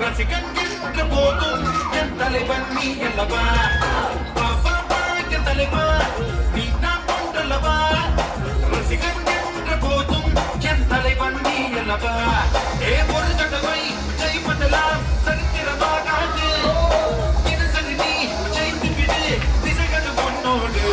ரசிகன் என்ற போதும் என் தலைவன் நீ அல்லவா, என் தலைவா நீ நான் கொண்டல்லவா. ரசிகன் என்ற போதும் என் தலைவன் நீ அல்லவா. ஒரு தடவை ஜெய் பண்ணலாம் சரித்திரமாகாது, தினசரி நீ ஜெயித்து விடு திசைகள் பொன்னோடு.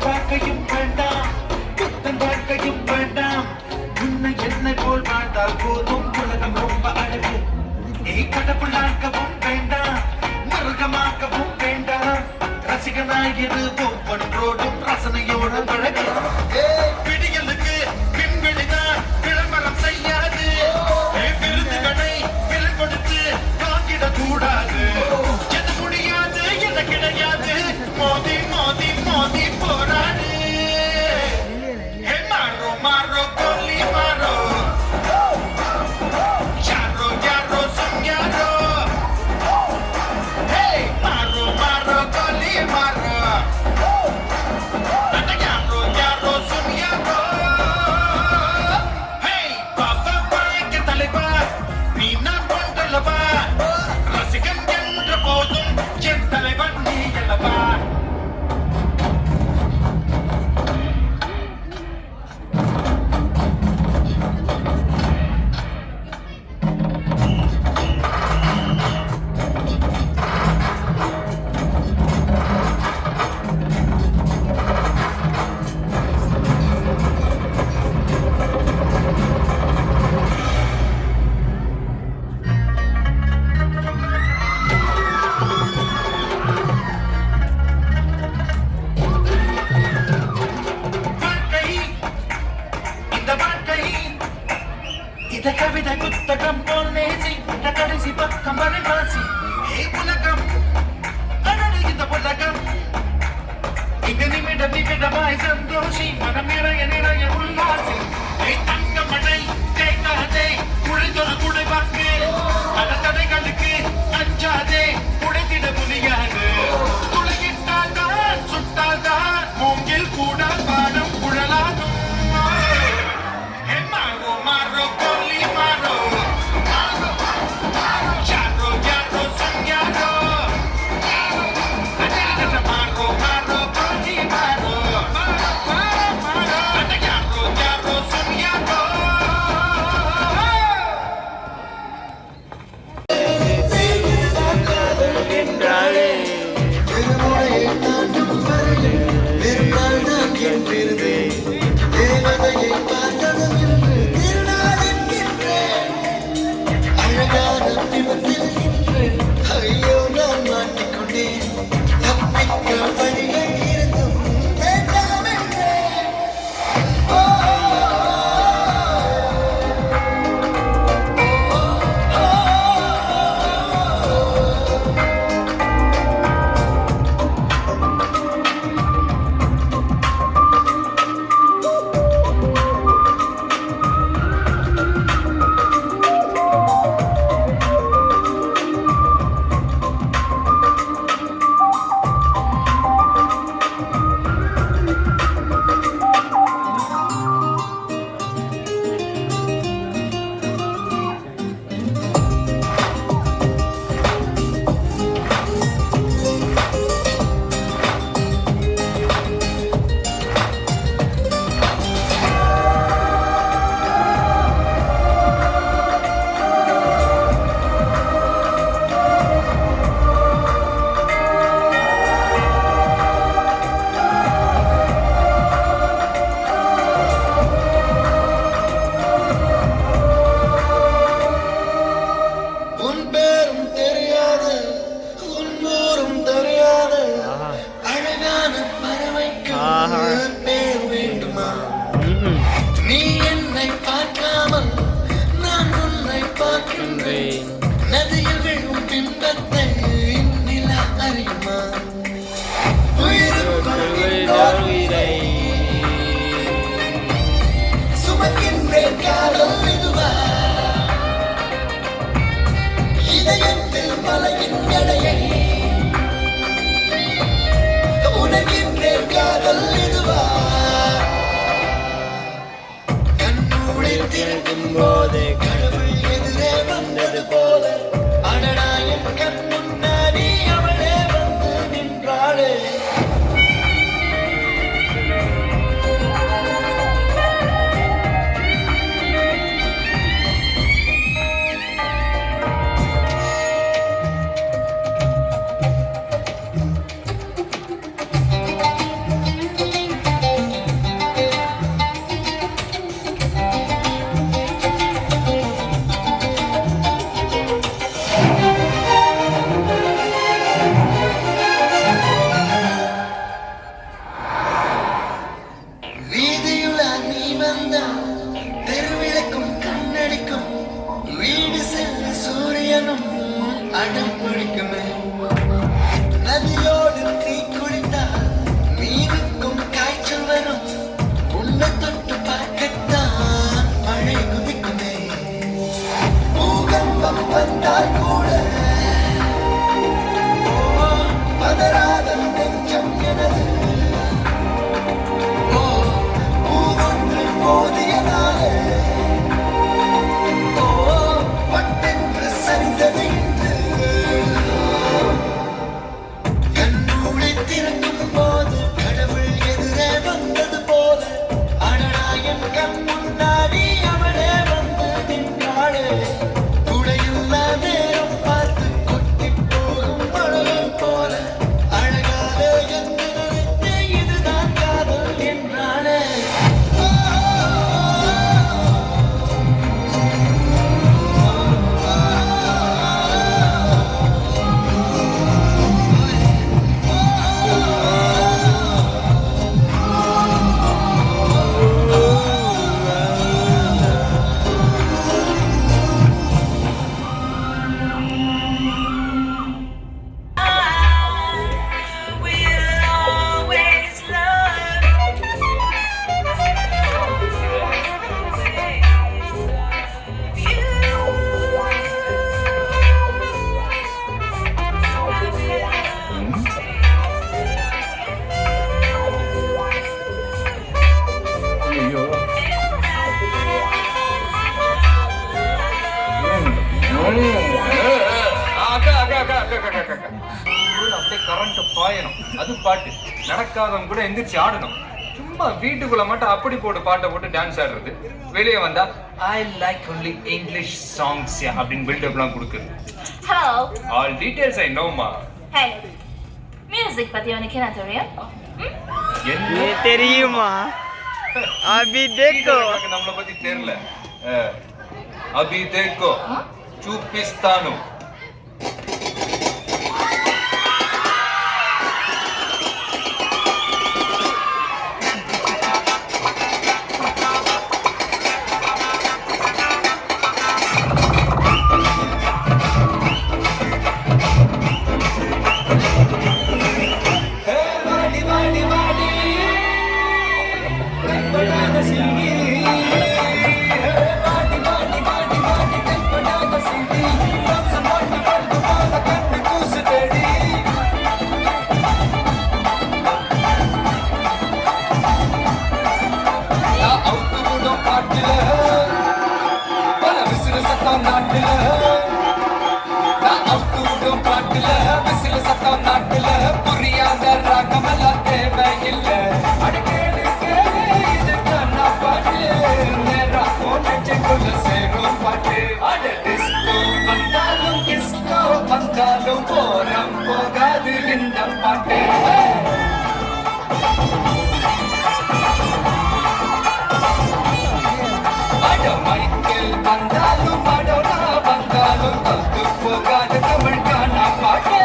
வாழ்க்கையும் வேண்டாம், புத்தன் வாழ்க்கையும் வேண்டாம். உன்னை என்னை போல் வாழ்ந்தால் போதும், உலகம் ரொம்ப அழகு. நீ கடவுளாக்கவும் வேண்டாம், மிருகமாக்கவும் வேண்டாம். ரசிகனாயிரு ஒவ்வொன்றோடும் ரசனையோடு பழகு. பிடிகளுக்கு பின்வெளிதான் விளம்பரம் செய்யாது, விருதுகளை விலை கொடுத்து வாங்கிடக் கூடாது. எது முடியாது என்ன கிடையாது, மோதி மோதி மோதி போராடு. மாரோ மாரோ கோலி மாரோ, யாரோ யாரோ சுங்யாரோ. மாரோ மாரோ கோலி மாரோ, யாரோ யாரோ சுங்யாரோ. பாப்பா என் தலைவா நீ நான் கொண்டல்லவா. ரசிகன் என்ற போதும் என் தலைவன் நீ அல்லவா. கவிதை புத்தகம் போல் நேசி கடைசி பக்கம் வரை வாசி. உலகம் அழகு இந்த உலகம், இங்கு நிமிடம் நிமிடமாய் சந்தோஷி, மனம் நிறைய நிறைய உல்லாசி. தங்க மழை தேங்காதே, குழைந்தொரு குடை வாங்கு, பல தடைகளுக்கு அஞ்சாதே, குடைத்திட முடியாது. துளையிட்டால்தான் சுட்டால்தான் மூங்கில் கூட பாடம் குழலாகும். மாரோ மாரோ கோலி மாரோ, யாரோ யாரோ சுங்யாரோ. மாரோ மாரோ கோலி மாரோ, யாரோ யாரோ சுங்யாரோ. பேர் வேண்டுமா நீ என்னை பார்க்காமல் நான் உன்னை பார்க்கின்றேன் நதியில் விழும் பிம்பத்தை நிலா அறியுமா சுமக்கின்றேன் காதல் இதுவா இதயத்தில் மலையின் எடையை உணர்கின்றேன் காதல் இதுவா கண்மூடி திறக்கும் போதே கடவுள் எதிரே வந்தது போல அடடா என் கண் முன்னாடி அவளே வந்து நின்றாளே தெருவிளக்கும் கண்ணடிக்கும் வீடு செல்ல சூரியனும் அடம் பிடிக்குமே நதியோடு தீ குளித்தால் மீனுக்கும் காய்ச்சல் வரும் உன்னை தொட்டு பார்க்கத்தான் மழை குதிக்குமே பூகம்பம் வந்தால் கூட பதறாத நெஞ்சம் எனது போதியனாலே பட்டென்று சரிந்தது இன்று கண்மூடி திறக்கும் போது கடவுள் எதிரே வந்தது போல அடடா என் கண் முன்னாடி அவளே வந்து நின்றாளே குடையில்லா நேரம் பார்த்து கொட்டி போகும் மழையை போல அழகாலே என்று நினைத்து இதுதான் காதல் என்றாளே கரண்ட் பாயணும் அது பாட்டு நடக்காதவங்க கூட எந்திரிச்சு ஆடணும் சும்மா வீட்டுக்குள்ள மட்டும் அப்படி போட்டு பாட்டை போட்டு டான்ஸ் ஆடுறது வெளியே வந்தா I like only English songs அப்படின்னு பில்டப்லாம் கொடுக்குது ஹலோ ஆல் டீடைல்ஸ் ஐ நோமா ஹே மியூசிக் பத்தி உனக்கு என்ன தெரியும் என்ன தெரியுமா அபி தேக்கோ நம்மள பத்தி தெரியல அபி தேக்கோ చూపిస్తాను புரியாத ராகமெல்லாம் தேவையில்லை அடிக்கடி இது கண்ணா பாட்டு நேரா போனச்சுக்குள்ள சேரும் பாட்டு அட டிஸ்கோ வந்தாலும் கிஸ்கோ வந்தாலும் போரம் போகாது இந்த பாட்டு அட மைக்கேல் வந்தாலும் மடோனா வந்தாலும் தொத்து போகாது தமிழ் காணா பாட்டு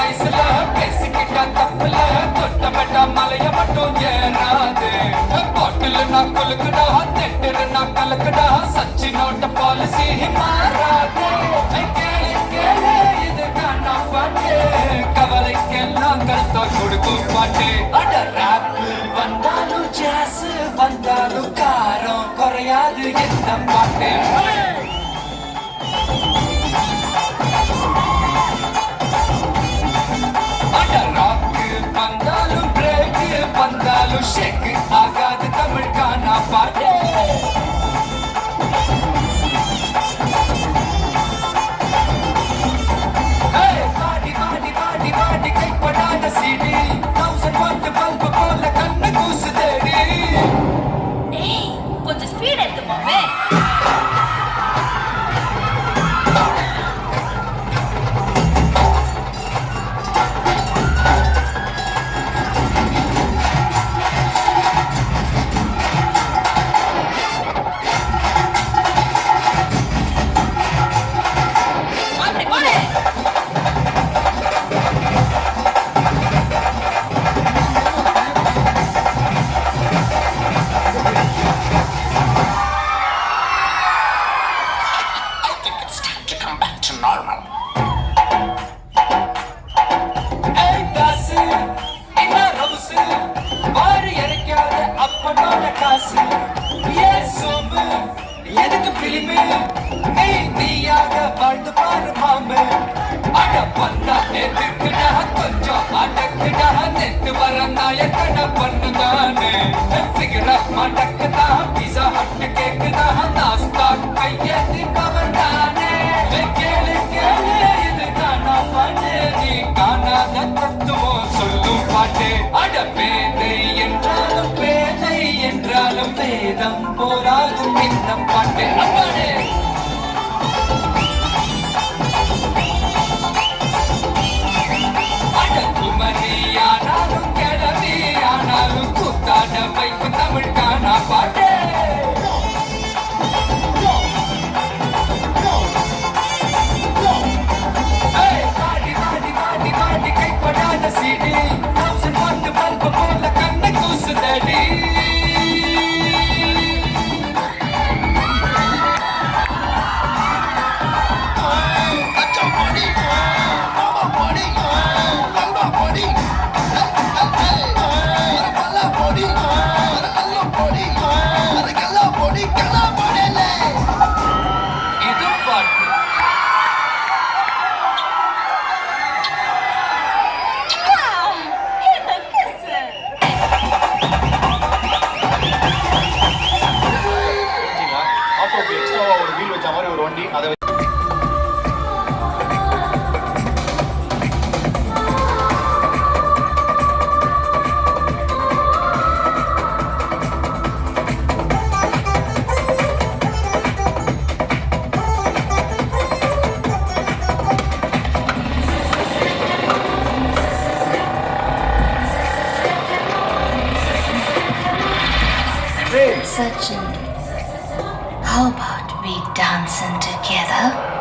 வயசுல பேசிக்கிட்டா தப்புல தொட்டப்பட்டா மலைய மட்டும் ஏறாது பாட்டில் நான் கொலுக்குடா நெட்டுல நான் கலக்குடா சச்சினோட பாலிசி மாறாது கேளு கேளு இது காணா பாட்டு கவலைக்கெல்லாம் கருத்தா கொடுக்கும் பாட்டு அட ராப் வந்தாலும் ஜாஸ் வந்தாலும் காரம் குறையாது எந்த பாட்டு வந்தாலும் பிரேக் வந்தாலும் ஷேக் ஆகாது தமிழ் காணா பாட்டு பாடி பாடி பாடி பாடி கைப்படாத சீடி 1000 வாட் பல்பு போல கண்ணு கூசு தேடி ஏய் கொஞ்சம் speed எடுத்துமாவே I think it's time to come back to normal. ஏய் காசு என்ன ரவுசு வாரி இறைக்காத அப்பனோட காசு ஏ சோம்பு எதுக்கு பிலிமு நீ நீயாக வாழ்ந்து பாரு மாமு அட வந்தா எதுக்குடா கொஞ்சம் அடக்குடா நெத்து வர நாயக்கட பண்ணுதானே ஃபிகர் ஆஃப் மடக்குதா பீஸா ஹட் கேக்குதா நாஸ்தா கையேந்தி பவர்தானே கேளு கேளு இது காணா பாட்டு நீ காணாத தத்துவம் சொல்லும் பாட்டு அட பேதை என்றாலும் வேதம் போராதும் இந்த பாட்டு அப்பாடே குமரி ஆனாலும் கிழவி ஆனாலும் கூத்தாட வைக்கும் தமிழ் காணா பாட்டு பாடி பாடி பாடி பாடி கைப்படாத சீடி 1000 வாட் பல்பு போல கண்ணு கூசுதடி Acha body, mama body, lamba body, pala body, alla body, kalla body, kalla body le. இது பாட்டு இந்த கிஸ் ஆட்டோக்கு எக்ஸ்ட்ராவா ஒரு வீல் வச்ச மாதிரி ஒரு வண்டி அதை Sachin, how about we dancing together?